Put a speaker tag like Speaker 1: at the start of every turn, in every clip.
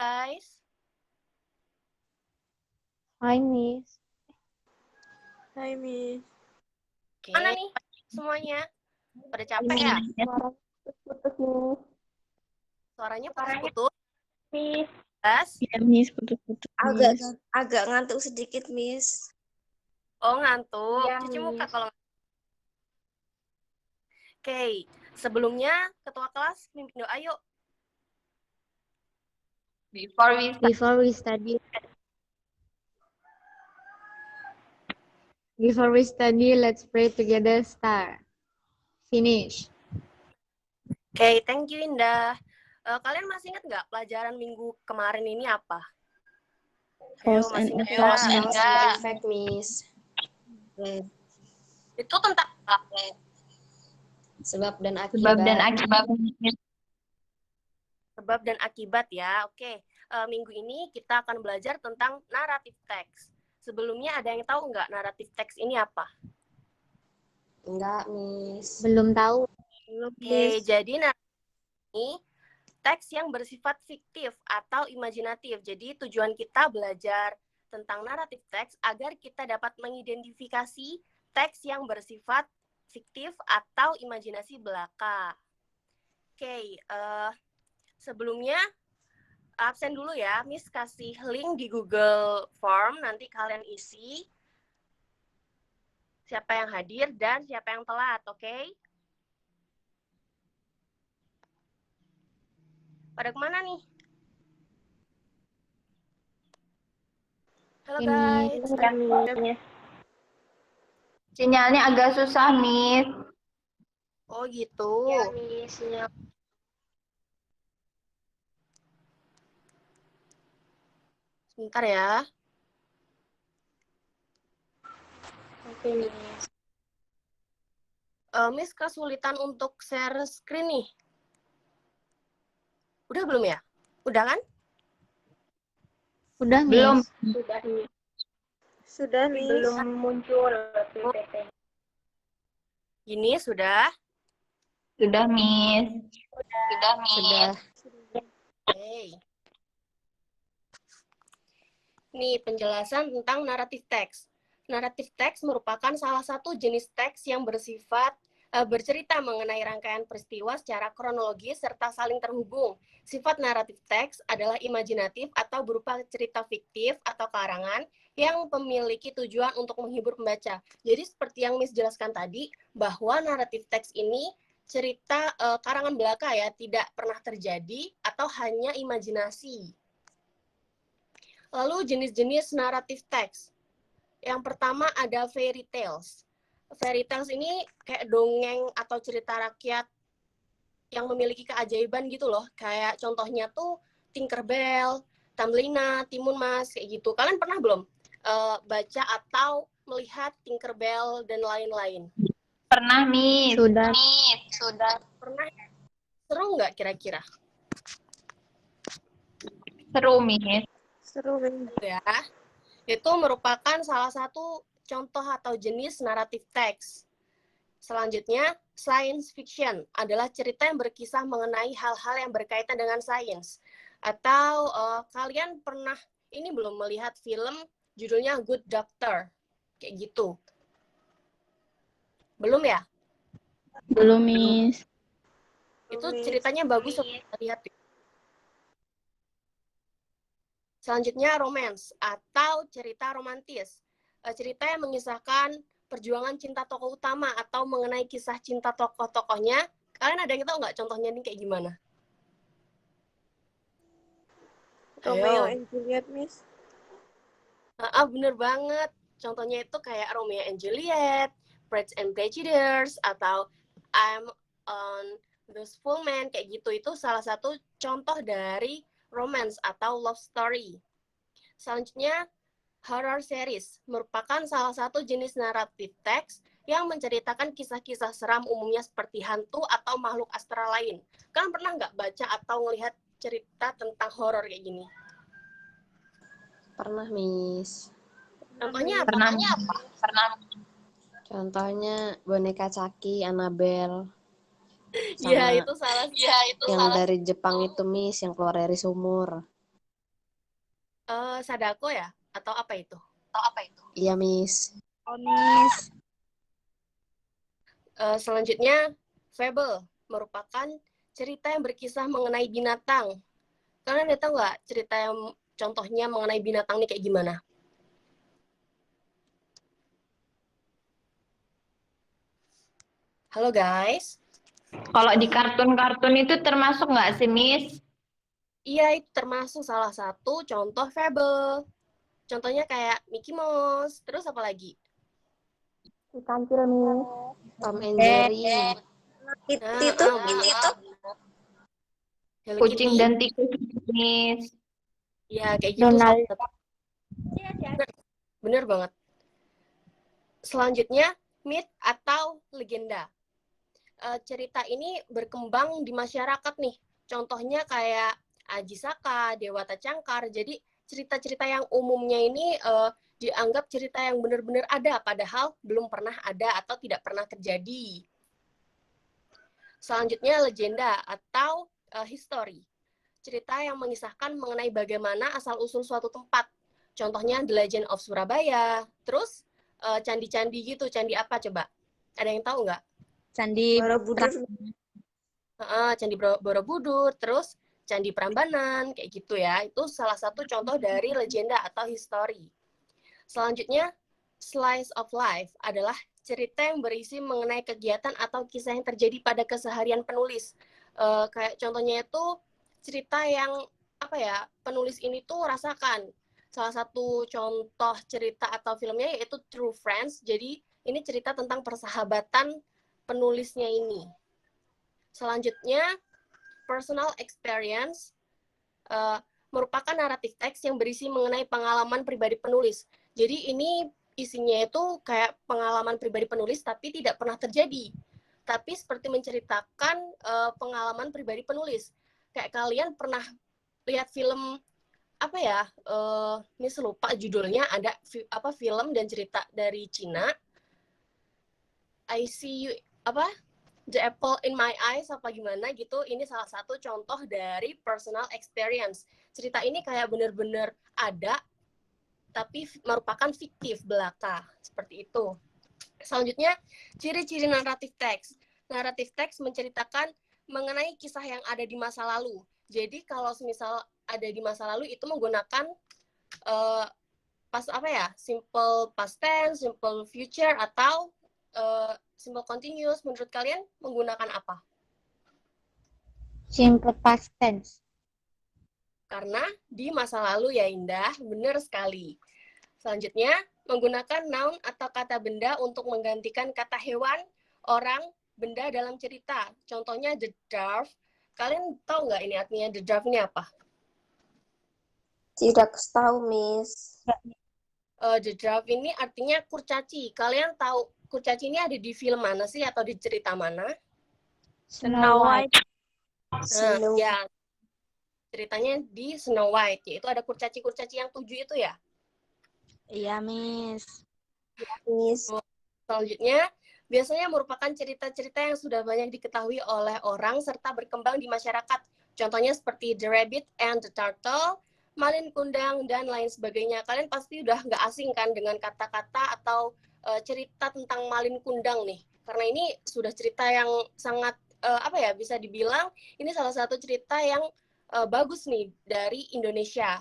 Speaker 1: guys.
Speaker 2: Hai, Miss.
Speaker 3: Hai, Miss.
Speaker 1: Mana nih semuanya? Pada capek ya?
Speaker 2: Putus-putus, Miss.
Speaker 1: Suaranya putus-putus.
Speaker 2: Miss.
Speaker 1: Gas.
Speaker 2: Ya, Miss, putus-putus,
Speaker 3: Agak
Speaker 2: Miss.
Speaker 3: agak ngantuk sedikit, Miss.
Speaker 1: Oh, ngantuk.
Speaker 2: Iya,
Speaker 1: Cuci
Speaker 2: Miss.
Speaker 1: muka kalau Oke, sebelumnya ketua kelas mimpin doa yuk.
Speaker 2: Before we study, let's pray together. Start. Finish.
Speaker 1: Oke, thank you Indah. Kalian masih ingat nggak pelajaran minggu kemarin ini apa? Ayo,
Speaker 2: Cause
Speaker 1: masih
Speaker 2: and
Speaker 1: ingat
Speaker 2: effect.
Speaker 1: nggak?
Speaker 3: Cause and effect, Miss.
Speaker 1: Itu tentang
Speaker 3: Sebab dan
Speaker 2: Sebab dan
Speaker 3: akibat.
Speaker 2: akibat.
Speaker 1: sebab dan akibat ya. Oke, minggu ini kita akan belajar tentang naratif teks. Sebelumnya ada yang tahu nggak naratif teks ini apa?
Speaker 3: Enggak, Miss.
Speaker 2: Belum tahu.
Speaker 1: Oke, jadi ini teks yang bersifat fiktif atau imajinatif. Jadi tujuan kita belajar tentang naratif teks agar kita dapat mengidentifikasi teks yang bersifat fiktif atau imajinasi belaka. Oke, sebelumnya absen dulu ya, Miss kasih link di Google Form, nanti kalian isi siapa yang hadir dan siapa yang telat, oke? Pada kemana nih? Halo guys.
Speaker 2: Sinyalnya agak susah, Miss.
Speaker 1: Oh gitu.
Speaker 2: Ya, Miss. Sinyal.
Speaker 1: Sebentar ya.
Speaker 2: Oke, Miss.
Speaker 1: Miss kesulitan untuk share screen nih. Udah belum ya? Udah kan?
Speaker 2: Udah, Miss.
Speaker 3: Belum.
Speaker 2: Sudah, Miss.
Speaker 3: Sudah, Miss.
Speaker 2: Belum muncul PPT.
Speaker 1: Gini sudah.
Speaker 2: Sudah, Miss.
Speaker 3: Sudah.
Speaker 1: Oke. Nih penjelasan tentang naratif teks. Naratif teks merupakan salah satu jenis teks yang bersifat bercerita mengenai rangkaian peristiwa secara kronologis serta saling terhubung. Sifat naratif teks adalah imajinatif atau berupa cerita fiktif atau karangan yang memiliki tujuan untuk menghibur pembaca. Jadi seperti yang Miss jelaskan tadi, bahwa naratif teks ini cerita karangan belaka ya, tidak pernah terjadi atau hanya imajinasi. Lalu jenis-jenis naratif teks. Yang pertama ada fairy tales. Fairy tales ini kayak dongeng atau cerita rakyat yang memiliki keajaiban gitu loh. Kayak contohnya tuh Tinkerbell, Thumbelina, Timun Mas, kayak gitu. Kalian pernah belum baca atau melihat Tinkerbell dan lain-lain?
Speaker 2: Pernah, Miss. Sudah.
Speaker 1: Pernah? Seru nggak kira-kira?
Speaker 2: Seru, Miss.
Speaker 3: Seru, Miss.
Speaker 1: Ya, itu merupakan salah satu contoh atau jenis naratif teks. Selanjutnya, science fiction adalah cerita yang berkisah mengenai hal-hal yang berkaitan dengan sains. Atau kalian pernah ini belum melihat film judulnya Good Doctor? Kayak gitu. Belum ya?
Speaker 2: Belum, Miss.
Speaker 1: Itu ceritanya bagus untuk lihat. Selanjutnya romance atau cerita romantis. Cerita yang mengisahkan perjuangan cinta tokoh utama atau mengenai kisah cinta tokoh-tokohnya. Kalian ada yang tahu nggak contohnya ini kayak gimana?
Speaker 3: Romeo and Juliet, Miss.
Speaker 1: Bener banget. Contohnya itu kayak Romeo and Juliet, Pride and Prejudice, atau I'm on Those Full Men, kayak gitu. Itu salah satu contoh dari romance atau love story. Selanjutnya, horror series merupakan salah satu jenis naratif teks yang menceritakan kisah-kisah seram umumnya seperti hantu atau makhluk astral lain. Kalian pernah nggak baca atau melihat cerita tentang horor kayak gini?
Speaker 3: Pernah, Miss.
Speaker 1: Contohnya apa?
Speaker 2: Pernah.
Speaker 3: Contohnya boneka Chucky, Annabelle.
Speaker 1: Iya, itu salah.
Speaker 3: Yang dari Jepang itu, Miss, yang keluar dari sumur.
Speaker 1: Sadako ya? Atau apa itu?
Speaker 3: Iya, Miss.
Speaker 2: Oh, Miss.
Speaker 1: Selanjutnya, fable merupakan cerita yang berkisah mengenai binatang. Kalian ada tahu nggak cerita yang contohnya mengenai binatang ini kayak gimana? Halo guys.
Speaker 2: Kalau di kartun-kartun itu termasuk nggak sih, Miss?
Speaker 1: Iya, itu termasuk salah satu contoh fable. Contohnya kayak Mickey Mouse. Terus apa lagi?
Speaker 3: Kancil, Miss. Tom and
Speaker 2: Eh,
Speaker 3: Jerry.
Speaker 1: Bener. Hello
Speaker 2: Kucing
Speaker 1: Kitty.
Speaker 2: dan tikus, Miss.
Speaker 1: Ya, kayak gitu.
Speaker 2: Donald.
Speaker 1: Bener banget. Selanjutnya, myth atau legenda. Cerita ini berkembang di masyarakat nih. Contohnya kayak Aji Saka, Dewata Cangkar. Jadi cerita-cerita yang umumnya ini dianggap cerita yang benar-benar ada, padahal belum pernah ada atau tidak pernah terjadi. Selanjutnya legenda atau history. Cerita yang mengisahkan mengenai bagaimana asal-usul suatu tempat. Contohnya The Legend of Surabaya. Terus candi-candi gitu. Candi apa coba? Ada yang tahu nggak?
Speaker 2: Candi
Speaker 3: Borobudur.
Speaker 1: Candi Borobudur, terus Candi Prambanan, kayak gitu ya. Itu salah satu contoh dari legenda atau history. Selanjutnya, slice of life adalah cerita yang berisi mengenai kegiatan atau kisah yang terjadi pada keseharian penulis. Kayak contohnya itu cerita yang apa ya, penulis ini tuh rasakan. Salah satu contoh cerita atau filmnya yaitu True Friends. Jadi ini cerita tentang persahabatan penulisnya ini. Selanjutnya, personal experience merupakan naratif teks yang berisi mengenai pengalaman pribadi penulis. Jadi ini isinya itu kayak pengalaman pribadi penulis tapi tidak pernah terjadi. Tapi seperti menceritakan pengalaman pribadi penulis. Kayak kalian pernah lihat film apa ya? Miss lupa judulnya, ada film dan cerita dari Cina. I see you apa? The Apple in My Eyes apa gimana gitu, ini salah satu contoh dari personal experience. Cerita ini kayak benar-benar ada, tapi merupakan fiktif belaka, seperti itu. Selanjutnya, ciri-ciri naratif teks. Naratif teks menceritakan mengenai kisah yang ada di masa lalu. Jadi kalau misal ada di masa lalu itu menggunakan simple past tense, simple future, atau simple continuous. Menurut kalian menggunakan apa?
Speaker 2: simple past tense.
Speaker 1: Karena di masa lalu ya Indah, benar sekali. Selanjutnya, menggunakan noun atau kata benda untuk menggantikan kata hewan, orang, benda dalam cerita. Contohnya the dwarf. Kalian tahu nggak ini artinya the dwarf ini apa?
Speaker 3: Tidak tahu, Miss.
Speaker 1: The dwarf ini artinya kurcaci. Kalian tahu kurcaci ini ada di film mana sih atau di cerita mana?
Speaker 2: Snow White.
Speaker 1: Ya, ceritanya di Snow White, yaitu ada kurcaci-kurcaci yang 7 itu ya.
Speaker 2: Iya, Miss.
Speaker 3: Miss.
Speaker 1: Selanjutnya, biasanya merupakan cerita-cerita yang sudah banyak diketahui oleh orang serta berkembang di masyarakat. Contohnya seperti The Rabbit and the Turtle, Malin Kundang, dan lain sebagainya. Kalian pasti udah nggak asing kan dengan kata-kata atau cerita tentang Malin Kundang nih. Karena ini sudah cerita yang sangat, bisa dibilang ini salah satu cerita yang bagus nih dari Indonesia.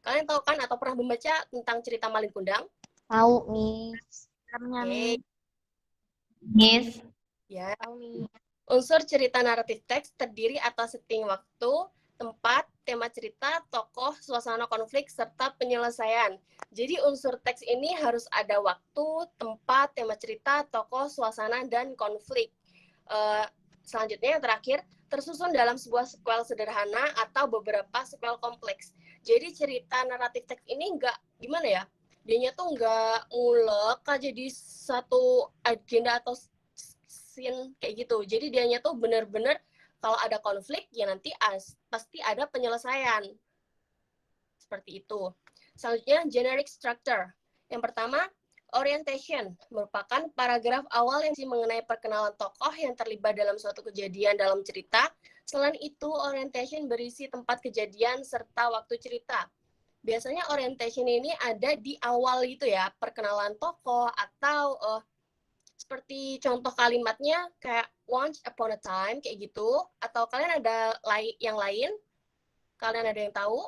Speaker 1: Kalian tahu kan atau pernah membaca tentang cerita Malin Kundang?
Speaker 2: Tahu, Miss.
Speaker 1: Oke.
Speaker 2: Miss.
Speaker 1: Ya. Unsur cerita naratif teks terdiri atas setting waktu, tempat, tema cerita, tokoh, suasana konflik, serta penyelesaian. Jadi unsur teks ini harus ada waktu, tempat, tema cerita, tokoh, suasana, dan konflik. Selanjutnya yang terakhir, tersusun dalam sebuah sequel sederhana atau beberapa sequel kompleks. Jadi cerita naratif teks ini gimana ya? Dianya tuh nggak ngulek aja di satu agenda atau scene kayak gitu. Jadi dianya tuh benar-benar kalau ada konflik ya nanti pasti ada penyelesaian. Seperti itu. Selanjutnya generic structure. Yang pertama, orientation merupakan paragraf awal yang mengenai perkenalan tokoh yang terlibat dalam suatu kejadian dalam cerita. Selain itu, orientation berisi tempat kejadian serta waktu cerita. biasanya orientation ini ada di awal gitu ya, perkenalan tokoh atau seperti contoh kalimatnya kayak once upon a time kayak gitu, atau kalian ada yang lain? Kalian ada yang tahu?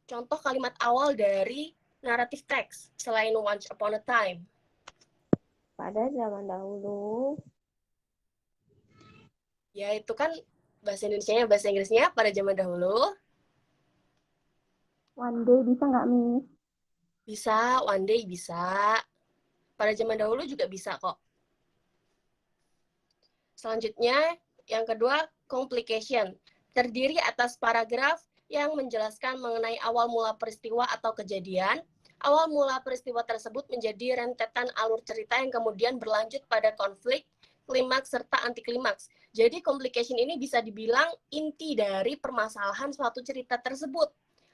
Speaker 1: Contoh kalimat awal dari naratif teks selain once upon a time.
Speaker 3: Pada zaman dahulu.
Speaker 1: Ya itu kan bahasa Indonesianya, bahasa Inggrisnya pada zaman dahulu.
Speaker 3: One day bisa nggak, Miss?
Speaker 1: Bisa, one day bisa. Pada zaman dahulu juga bisa kok. Selanjutnya, yang kedua, complication. Terdiri atas paragraf yang menjelaskan mengenai awal mula peristiwa atau kejadian. Awal mula peristiwa tersebut menjadi rentetan alur cerita yang kemudian berlanjut pada konflik, klimaks, serta anti klimaks. Jadi complication ini bisa dibilang inti dari permasalahan suatu cerita tersebut.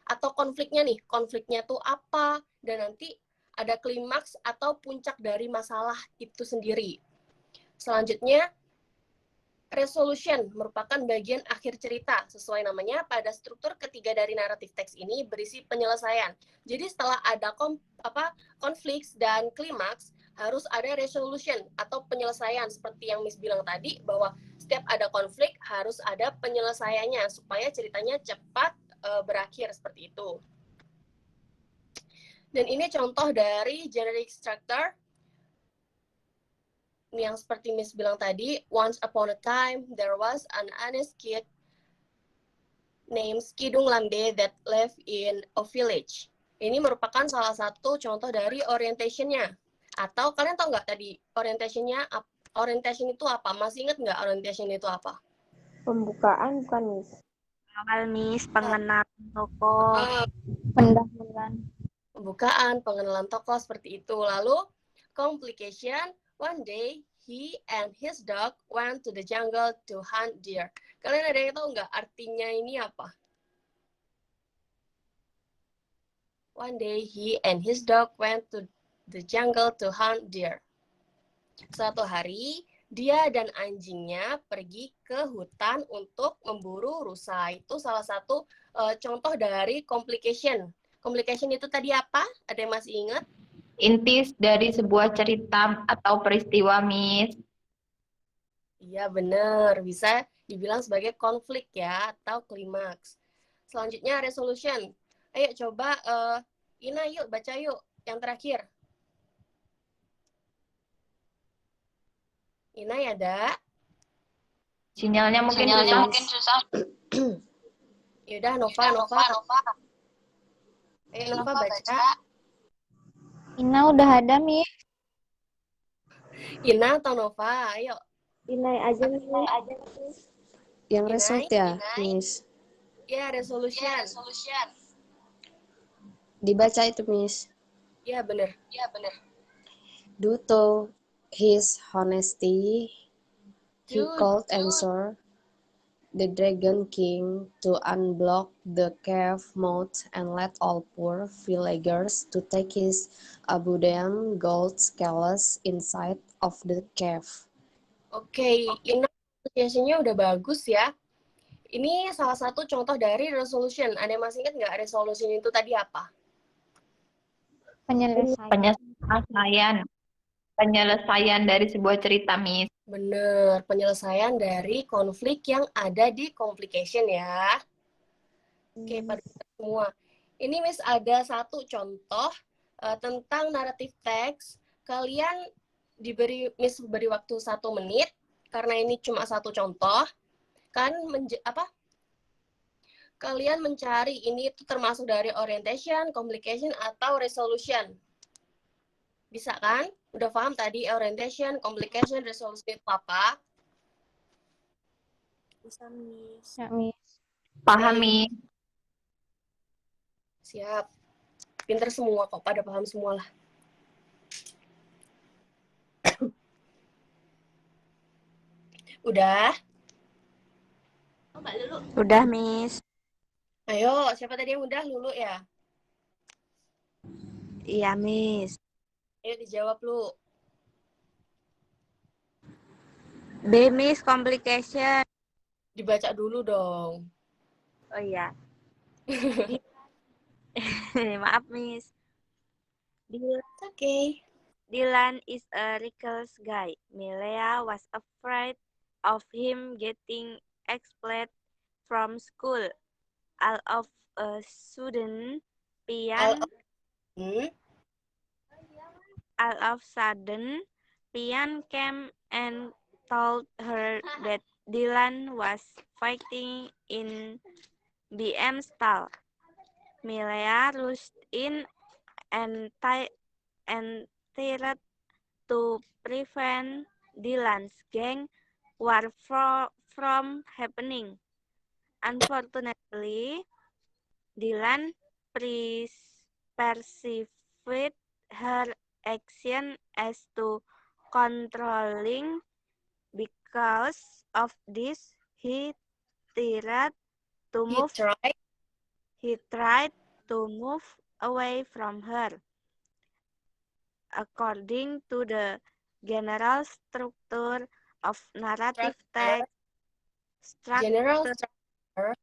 Speaker 1: Atau konfliknya nih, konfliknya tuh apa, dan nanti ada klimaks atau puncak dari masalah itu sendiri. Selanjutnya, resolution merupakan bagian akhir cerita. Sesuai namanya, pada struktur ketiga dari naratif teks ini berisi penyelesaian. Jadi setelah ada konflik dan klimaks, harus ada resolution atau penyelesaian. Seperti yang Miss bilang tadi, bahwa setiap ada konflik harus ada penyelesaiannya, supaya ceritanya cepat berakhir seperti itu. Dan ini contoh dari generic structure yang seperti Miss bilang tadi, once upon a time, there was an honest kid named Skidung Lamde that lived in a village. Ini merupakan salah satu contoh dari orientation-nya. Atau kalian tahu nggak tadi orientation-nya, orientation itu apa? Masih ingat nggak orientation itu apa?
Speaker 3: Pembukaan bukan, Miss?
Speaker 4: Awal, Miss, pengenalan tokoh.
Speaker 3: Pendahuluan.
Speaker 1: Pembukaan, pengenalan tokoh seperti itu. Lalu, complication, one day he and his dog went to the jungle to hunt deer. Kalian ada yang tahu nggak artinya ini apa? One day he and his dog went to the jungle to hunt deer. Suatu hari, dia dan anjingnya pergi ke hutan untuk memburu rusa. Itu salah satu contoh dari complication. Complication itu tadi apa? Ada yang masih ingat?
Speaker 2: Inti dari sebuah cerita atau peristiwa, Miss.
Speaker 1: Iya, benar. Bisa dibilang sebagai konflik ya, atau klimaks. Selanjutnya, resolution. Ayo coba, Ina yuk, baca yuk. Yang terakhir. Ina ya, ada?
Speaker 2: Sinyalnya mungkin susah.
Speaker 1: Yaudah, Nova. Ayo, Nova baca.
Speaker 3: Ina udah ada, Miss.
Speaker 1: Ina atau Nova? Ayo.
Speaker 3: Inai aja, Miss.
Speaker 5: Yang
Speaker 1: Inai?
Speaker 5: result ya, Miss.
Speaker 1: Ya, resolution.
Speaker 5: Dibaca itu, Miss.
Speaker 1: Ya, benar.
Speaker 5: Due to his honesty, he
Speaker 1: Dude.
Speaker 5: called answer the Dragon King to unblock the cave mouth and let all poor villagers to take his abundant gold scales inside of the cave.
Speaker 1: Oke, Ina pronunciation-nya udah bagus ya. Ini salah satu contoh dari resolution. Ada yang masih ingat nggak resolution itu tadi apa?
Speaker 2: Penyelesaian dari sebuah cerita, Miss.
Speaker 1: Bener, penyelesaian dari konflik yang ada di complication ya. Oke, pada semua. Ini Miss ada satu contoh tentang naratif teks. Kalian Miss beri waktu 1 menit karena ini cuma satu contoh. Kalian mencari ini itu termasuk dari orientation, complication atau resolution. Bisa kan? Udah paham tadi orientation, complication, resolution itu apa? Bisa, Miss.
Speaker 3: Ya, Miss.
Speaker 2: Paham, Miss.
Speaker 1: Siap. Pinter semua kok, pada paham semua lah. Udah?
Speaker 4: Udah, Miss.
Speaker 1: Ayo, siapa tadi yang udah? Lulu ya?
Speaker 4: Iya, Miss.
Speaker 1: Ayo dijawab lu.
Speaker 4: B, Miss, complication.
Speaker 1: Dibaca dulu dong.
Speaker 4: Oh iya. Maaf, Miss.
Speaker 1: Okay.
Speaker 4: Dylan is a reckless guy. Milea was afraid of him getting expelled from school. All of a sudden,
Speaker 1: All
Speaker 4: Pian,
Speaker 1: Hmm?
Speaker 4: all of sudden, Pian came and told her that Dylan was fighting in BM stall. Milea rushed in and tried to prevent Dylan's gang war from happening. Unfortunately, Dylan perceived her action as too controlling. Because of this, tried to
Speaker 1: He
Speaker 4: move
Speaker 1: tried.
Speaker 4: he tried to move away from her. According to the general structure of narrative
Speaker 1: Structure.
Speaker 4: text,
Speaker 1: General
Speaker 4: structure,
Speaker 1: structure.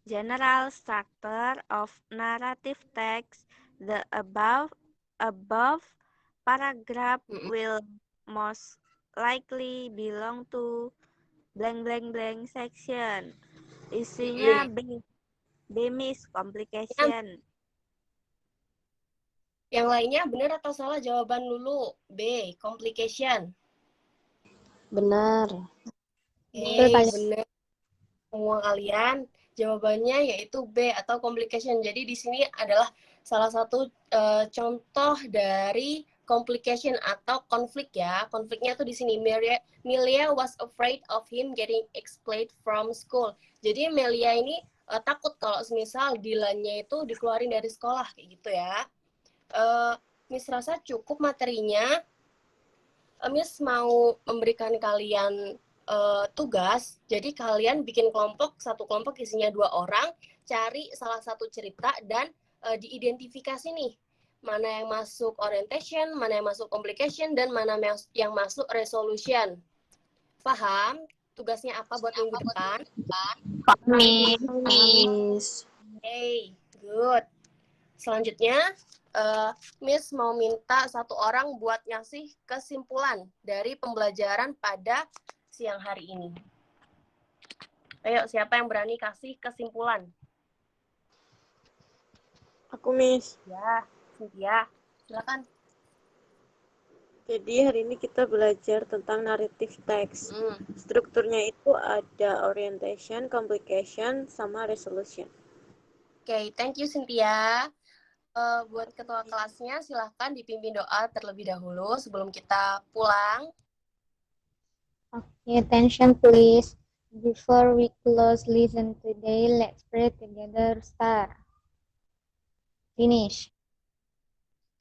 Speaker 4: general structure of narrative text, the above paragraph
Speaker 1: Mm-mm.
Speaker 4: will most likely belong to blank blank blank section. Isinya
Speaker 1: Mm-mm.
Speaker 4: Bemis complication.
Speaker 1: Yang lainnya benar atau salah jawaban dulu. B. Complication.
Speaker 5: Benar.
Speaker 1: Benar. Semua kalian jawabannya yaitu B atau complication. Jadi di sini adalah salah satu contoh dari complication atau konflik ya. Konfliknya tuh di sini Melia was afraid of him getting expelled from school. Jadi Melia ini takut kalau semisal Dylan-nya itu dikeluarin dari sekolah kayak gitu ya. Miss rasa cukup materinya. Miss mau memberikan kalian tugas. Jadi kalian bikin satu kelompok isinya 2 orang, cari salah satu cerita dan diidentifikasi nih. Mana yang masuk orientation, mana yang masuk complication, dan mana yang masuk resolution. Paham? Tugasnya apa buat minggu depan?
Speaker 2: Miss.
Speaker 5: Miss.
Speaker 1: Hey, good. Selanjutnya, Miss mau minta satu orang buat ngasih kesimpulan dari pembelajaran pada siang hari ini. Ayo, siapa yang berani kasih kesimpulan?
Speaker 3: Aku, Miss.
Speaker 1: Ya, Cynthia. Silakan.
Speaker 3: Jadi hari ini kita belajar tentang narrative text. Strukturnya itu ada orientation, complication, sama resolution.
Speaker 1: Oke, thank you Cynthia. Buat ketua kelasnya, silahkan dipimpin doa terlebih dahulu sebelum kita pulang.
Speaker 6: Okay, attention please. Before we close lesson today, let's pray together. Start. Finish.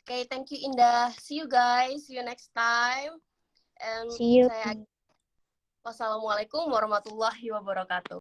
Speaker 1: Oke, thank you Indah. See you guys. See you next time. And
Speaker 6: See you.
Speaker 1: Wassalamualaikum warahmatullahi wabarakatuh.